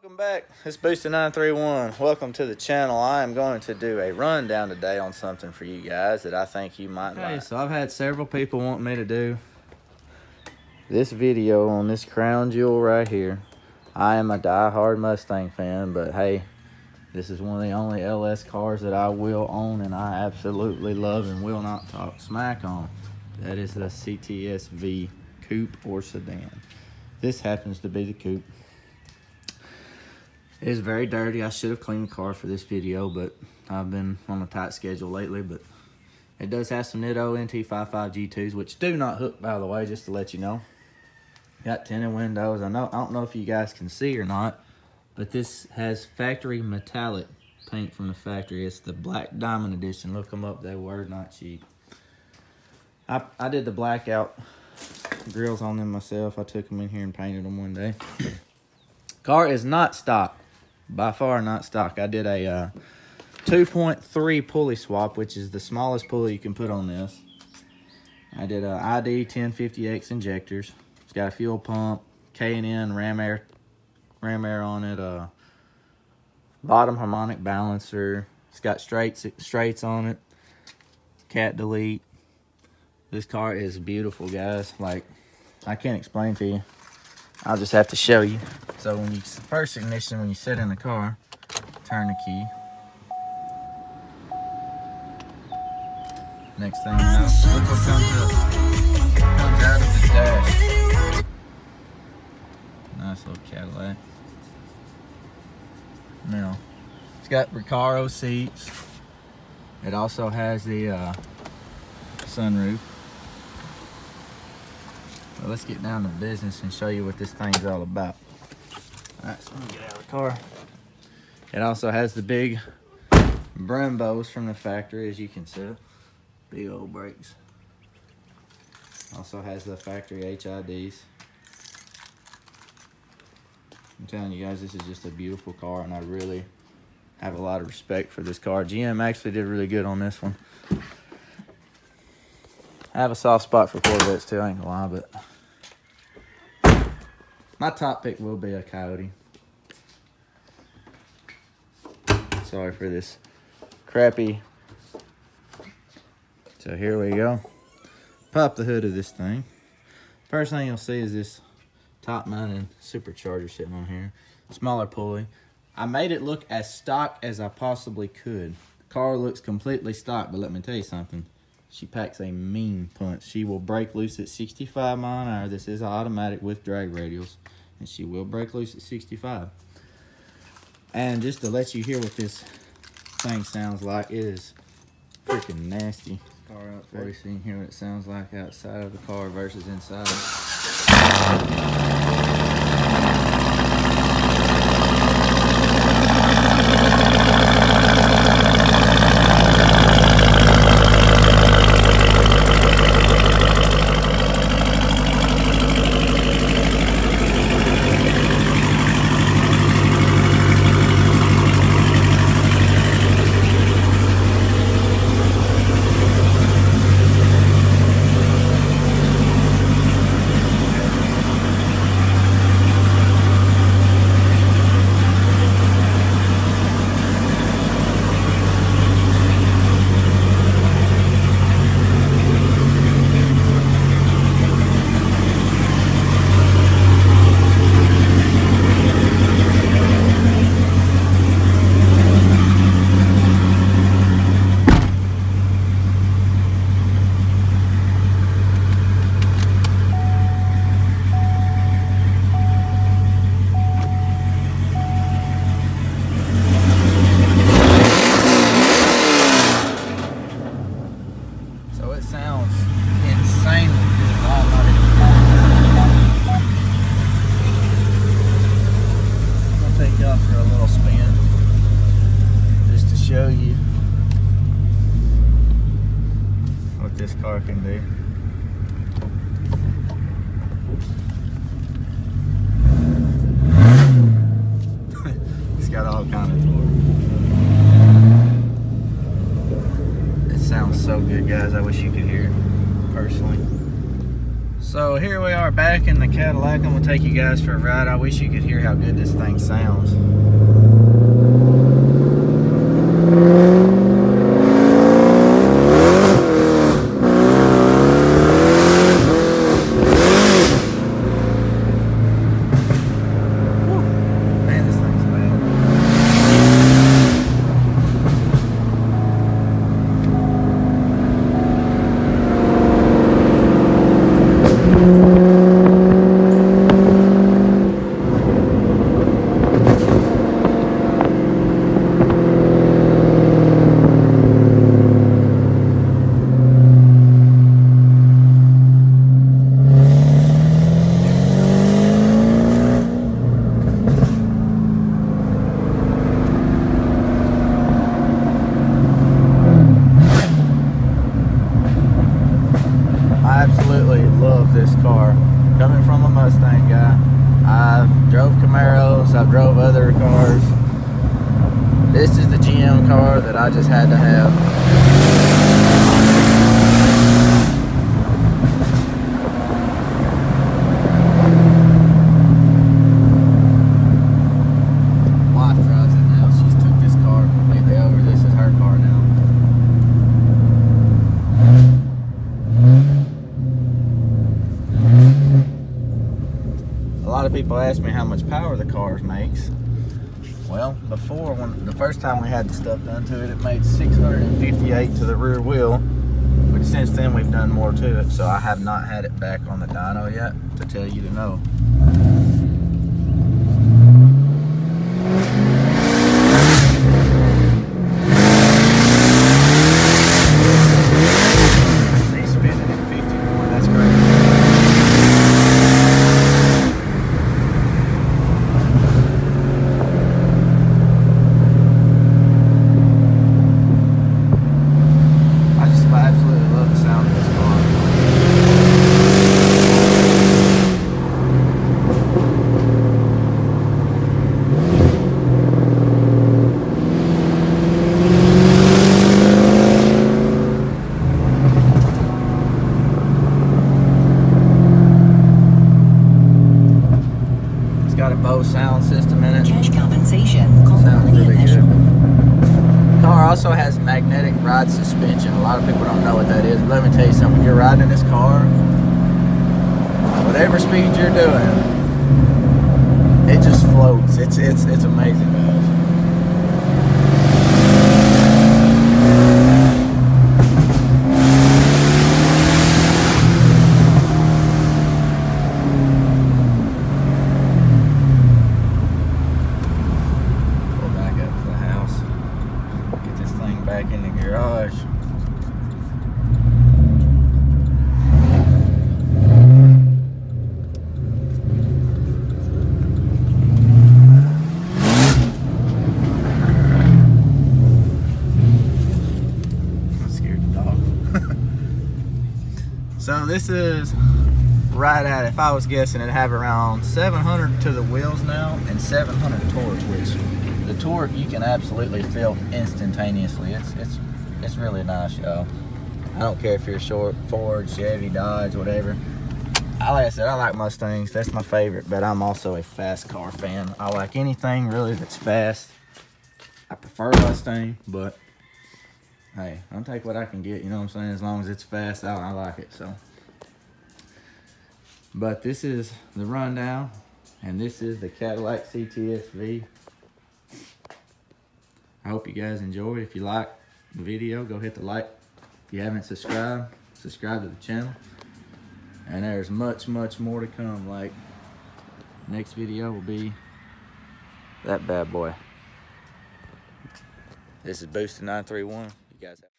Welcome back. It's Boosted931. Welcome to the channel. I am going to do a rundown today on something for you guys that I think you might like. So I've had several people want me to do this video on this crown jewel right here. I am a die-hard Mustang fan, but hey, this is one of the only LS cars that I will own and I absolutely love and will not talk smack on. That is the Ctsv coupe or sedan. This happens to be the coupe. It is very dirty. I should have cleaned the car for this video, but I've been on a tight schedule lately. But it does have some Nitto NT55 G2s, which do not hook, by the way, just to let you know. Got tinted windows. I don't know if you guys can see or not, but this has factory metallic paint from the factory. It's the Black Diamond Edition. Look them up. They were not cheap. I did the blackout grills on them myself. I took them in here and painted them one day. Car is not stock. By far not stock. I did a 2.3 pulley swap, which is the smallest pulley you can put on this. I did a ID 1050X injectors. It's got a fuel pump, K&N ram air on it, bottom harmonic balancer. It's got straights on it, cat delete. This car is beautiful, guys. Like, I can't explain to you. I'll just have to show you. So when you first ignition, when you sit in the car, turn the key. Next thing you know, look what comes out of the dash. Nice little Cadillac. Now, it's got Recaro seats. It also has the sunroof. Well, let's get down to business and show you what this thing's all about. Alright, so I'm gonna get out of the car. It also has the big Brembos from the factory, as you can see. Big old brakes. Also has the factory HIDs. I'm telling you guys, this is just a beautiful car, and I really have a lot of respect for this car. GM actually did really good on this one. I have a soft spot for Corvettes too, I ain't gonna lie, but my top pick will be a Coyote. Sorry for this crappy. So here we go. Pop the hood of this thing. First thing you'll see is this top mounted supercharger sitting on here. Smaller pulley. I made it look as stock as I possibly could. The car looks completely stock, but let me tell you something. She packs a mean punch. She will break loose at 65 miles an hour. This is automatic with drag radials. And she will break loose at 65. And just to let you hear what this thing sounds like, it is freaking nasty. Car out for you so you can hear what it sounds like outside of the car versus inside. For a little spin just to show you what this car can do. It's got all kinds of torque. It sounds so good, guys. I wish you could hear it personally. So here we are back in the Cadillac. I'm gonna take you guys for a ride. I wish you could hear how good this thing sounds. I absolutely love this car. Coming from a Mustang guy, I've drove Camaros, I've drove other cars. This is the GM car that I just had to have. Wife drives it now. She's took this car completely over. This is her car now. A lot of people ask me how much power the car makes. Well, before, the first time we had the stuff done to it, it made 658 to the rear wheel, but since then we've done more to it, so I have not had it back on the dyno yet to tell you to know. See, spinning at 54, that's great. I absolutely love the sound of this car. It's got a Bose sound system in it. Cash compensation. Sounds really good. The car also has magnetic ride suspension. A lot of people don't know what that is, but let me tell you something. When you're riding in this car, whatever speed you're doing, it just floats. It's amazing, guys. Pull back up to the house. Get this thing back in the garage. I'm scared the dog. So this is right at, if I was guessing, it'd have around 700 to the wheels now and 700 torque, which the torque you can absolutely feel instantaneously. It's really nice, y'all. I don't care if you're short, Ford, Chevy, Dodge, whatever. Like I said, I like Mustangs. That's my favorite, but I'm also a fast car fan. I like anything really that's fast. I prefer Mustang, but hey, I'll take what I can get, you know what I'm saying? As long as it's fast, I like it, so. But this is the rundown, and this is the Cadillac Ctsv. I hope you guys enjoyed. If you like the video, go hit the like. If you haven't subscribed, subscribe to the channel. And there's much more to come. Like, next video will be that bad boy. This is Boosted 931. You guys have